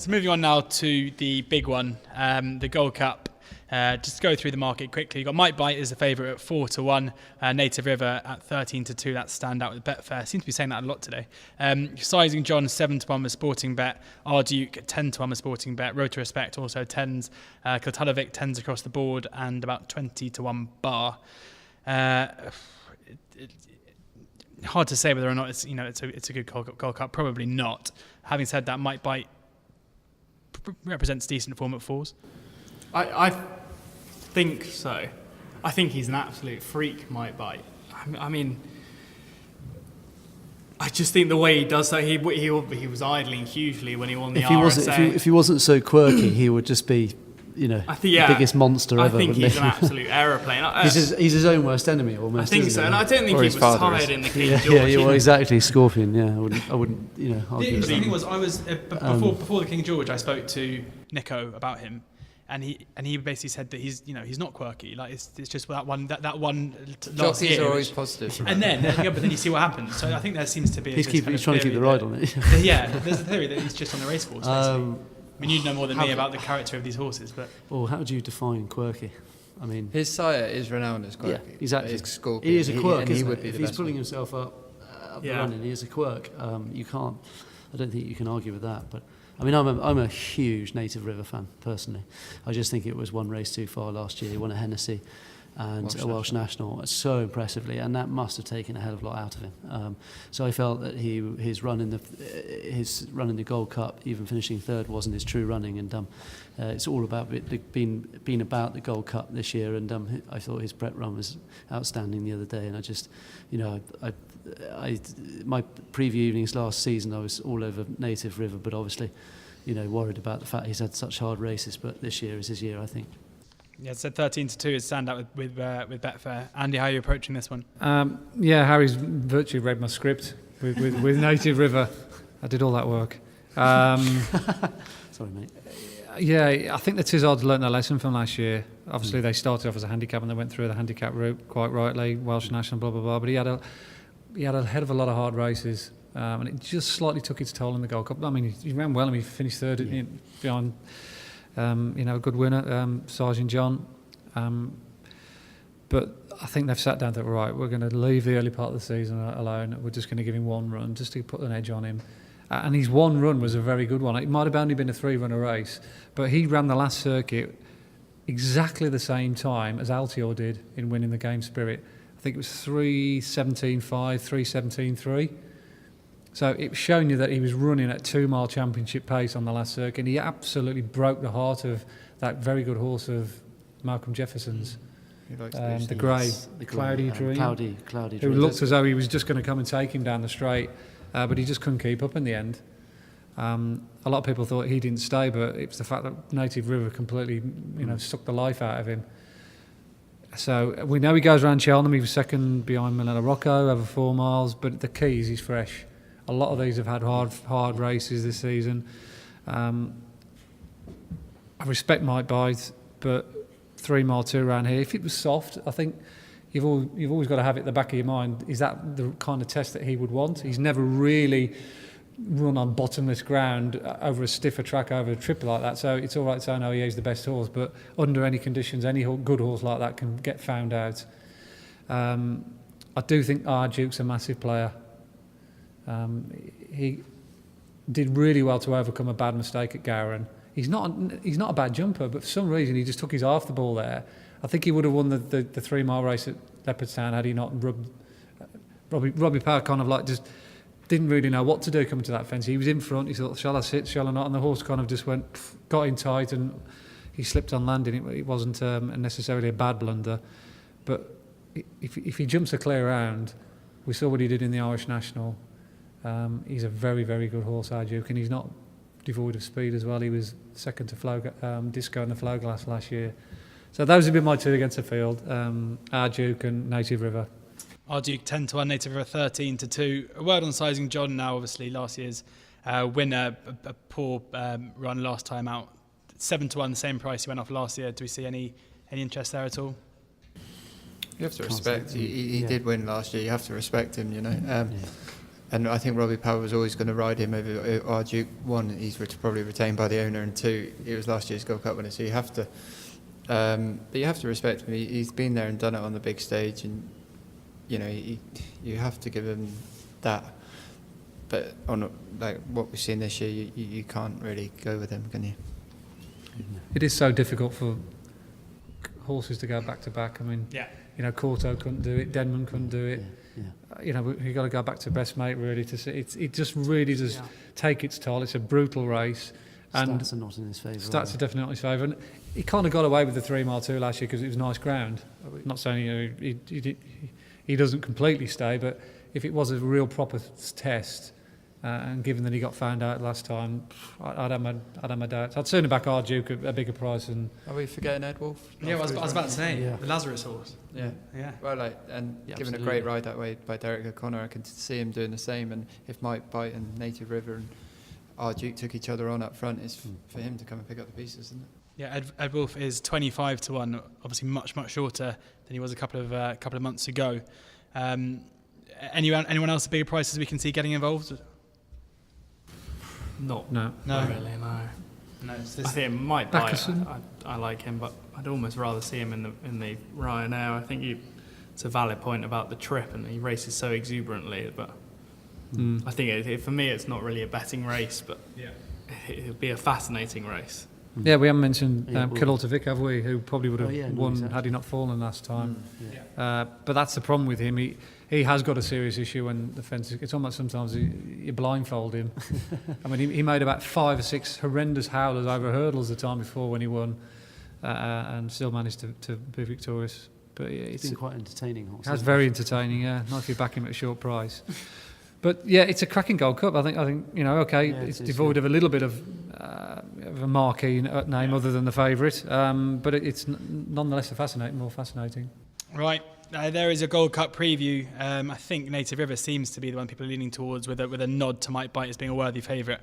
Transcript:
So moving on now to the big one, the Gold Cup. Just to go through the market quickly, you've got Might Bite as a favourite at 4-1, Native River at 13-2. That's stand out with Betfair. Seems to be saying that a lot today. Sizing John 7-1 with Sporting Bet, R Duke 10-1 with Sporting Bet, Road to Respect also 10s, Kiltalovic 10s across the board, and about 20-1 bar. Hard to say whether or not it's a good Gold Cup. Probably not. Having said that, Might Bite represents decent form at fours. I think so. I think he's an absolute freak, Might Bite. I mean, I just think the way he does that, he was idling hugely when he won the RSA. If he wasn't so quirky, he would just be, the biggest monster ever. I think he's an absolute aeroplane. He's his own worst enemy almost. I think so, and I don't think he was tired in the King George. Yeah, well, exactly, Scorpion. Yeah, I wouldn't. Argue the thing was, I was before the King George, I spoke to Nico about him. And he basically said that he's not quirky. Like it's just that one last year. Jockeys are always positive. And then but then you see what happens. So I think there seems to be he's trying to keep the ride on it. Yeah, there's a theory that he's just on the race course. Basically. I mean, you'd know more than me about the character of these horses, but. Well, how do you define quirky? I mean, his sire is renowned as quirky. Yeah, exactly. Scorpion. He is a quirk. He would be if the he's best pulling one. himself up the running, he is a quirk. You can't. I don't think you can argue with that, but. I mean, I'm a huge Native River fan, personally. I just think it was one race too far last year. He won a Hennessy and a Welsh National so impressively, and that must have taken a hell of a lot out of him. So I felt that his run in the Gold Cup, even finishing third, wasn't his true running, and it's all about being about the Gold Cup this year. And I thought his prep run was outstanding the other day, and I just, my preview evenings last season, I was all over Native River, but obviously, worried about the fact he's had such hard races. But this year is his year, I think. Yeah, it said 13-2 is stand out with Betfair. Andy, how are you approaching this one? Harry's virtually read my script with Native River. I did all that work. Sorry, mate. Yeah, I think the Tizzards learnt their lesson from last year. Obviously, they started off as a handicap and they went through the handicap route quite rightly, Welsh National, blah, blah, blah. But he had a head of a lot of hard races, and it just slightly took its toll in the Gold Cup. I mean, he ran well and he finished third behind, a good winner, Sergeant John. But I think they've sat down and thought, right, we're going to leave the early part of the season alone. We're just going to give him one run just to put an edge on him. And his one run was a very good one. It might have only been a 3-runner race, but he ran the last circuit exactly the same time as Altior did in winning the Game Spirit. I think it was 3:17.5, 3:17.3. So it was showing you that he was running at 2-mile championship pace on the last circuit. And he absolutely broke the heart of that very good horse of Malcolm Jefferson's. The grey, the Cloudy Dream. Cloudy Who Dream. looked as though he was just going to come and take him down the straight, but he just couldn't keep up in the end. A lot of people thought he didn't stay, but it was the fact that Native River completely, sucked the life out of him. So we know he goes around Cheltenham. He was second behind Milano Rocco over 4 miles, but the key is he's fresh. A lot of these have had hard races this season. I respect Might Bite, but 3 mile 2 round here. If it was soft, I think you've always got to have it at the back of your mind. Is that the kind of test that he would want? He's never really run on bottomless ground over a stiffer track, over a trip like that. So it's all right saying, oh, yeah, he's the best horse, but under any conditions, any good horse like that can get found out. I do think R Duke's a massive player. He did really well to overcome a bad mistake at Gowran. He's not a bad jumper, but for some reason he just took his half the ball there. I think he would have won the 3 mile race at Leopardstown had he not rubbed. Robbie Power kind of like just didn't really know what to do coming to that fence. He was in front. He thought, shall I sit, shall I not? And the horse kind of just got in tight, and he slipped on landing. It wasn't necessarily a bad blunder, but if he jumps a clear round, we saw what he did in the Irish National. He's a very, very good horse, R Duke, and he's not devoid of speed as well. He was second to Disco in the Flowglass last year. So those have been my two against the field, R Duke and Native River. R Duke 10-1, Native River 13-2. A word on Sizing John now, obviously last year's winner, a poor run last time out. 7-1, the same price he went off last year. Do we see any interest there at all? You have to respect. He did win last year. You have to respect him. And I think Robbie Powell was always going to ride him over our Duke. One, he's probably retained by the owner, and two, it was last year's Gold Cup winner. So you have to, but you have to respect him. He's been there and done it on the big stage, and you know you have to give him that. But on like what we've seen this year, you can't really go with him, can you? It is so difficult for horses to go back to back. I mean, Yeah. you know, Corto couldn't do it, Denman couldn't do it. Yeah. You know, you got to go back to best mate really to see. It just really does Yeah. take its toll. It's a brutal race, and Stats are not in his favour. stats are definitely not in his favour. And he kind of got away with the 3 mile 2 last year because it was nice ground. I'm not saying he doesn't completely stay, but if it was a real proper test. And given that he got found out last time, I'd have my doubts. I'd sooner back our Duke at a bigger price than. Are we forgetting Ed Wolf? Yeah, I was about to say, Yeah. the Lazarus horse. Yeah. Yeah. Well, Yeah, given a absolutely. great ride that way by Derek O'Connor, I can see him doing the same. And if Mike Bite and Native River and our Duke took each other on up front, it's for him to come and pick up the pieces, isn't it? Yeah, Ed Wolf is 25 to 1, obviously much shorter than he was a couple of months ago. Anyone else at bigger prices we can see getting involved? No. Not really, no. No, it's I this. think it might bite. Ackerson? I like him, but I'd almost rather see him in the Ryanair. I think it's a valid point about the trip, and he races so exuberantly. But I think for me, it's not really a betting race, but it'll be a fascinating race. Yeah, we haven't mentioned Yeah, well- Kilolta Vic, have we? Who probably would have won exactly. had he not fallen last time. Yeah. But that's the problem with him. He has got a serious issue when the fence. It's almost sometimes you blindfold him. I mean, he made about 5 or 6 horrendous howlers over hurdles the time before when he won, and still managed to be victorious. But yeah, It's been quite entertaining horse. that's isn't very entertaining. Yeah, not if you back him at a short price. But yeah, it's a cracking Gold Cup. I think you know. Okay, Yeah, it's it is, devoid of a little bit of a marquee name other than the favourite, but it's nonetheless more fascinating. Right, there is a Gold Cup preview. I think Native River seems to be the one people are leaning towards with a nod to Mike Bite as being a worthy favourite.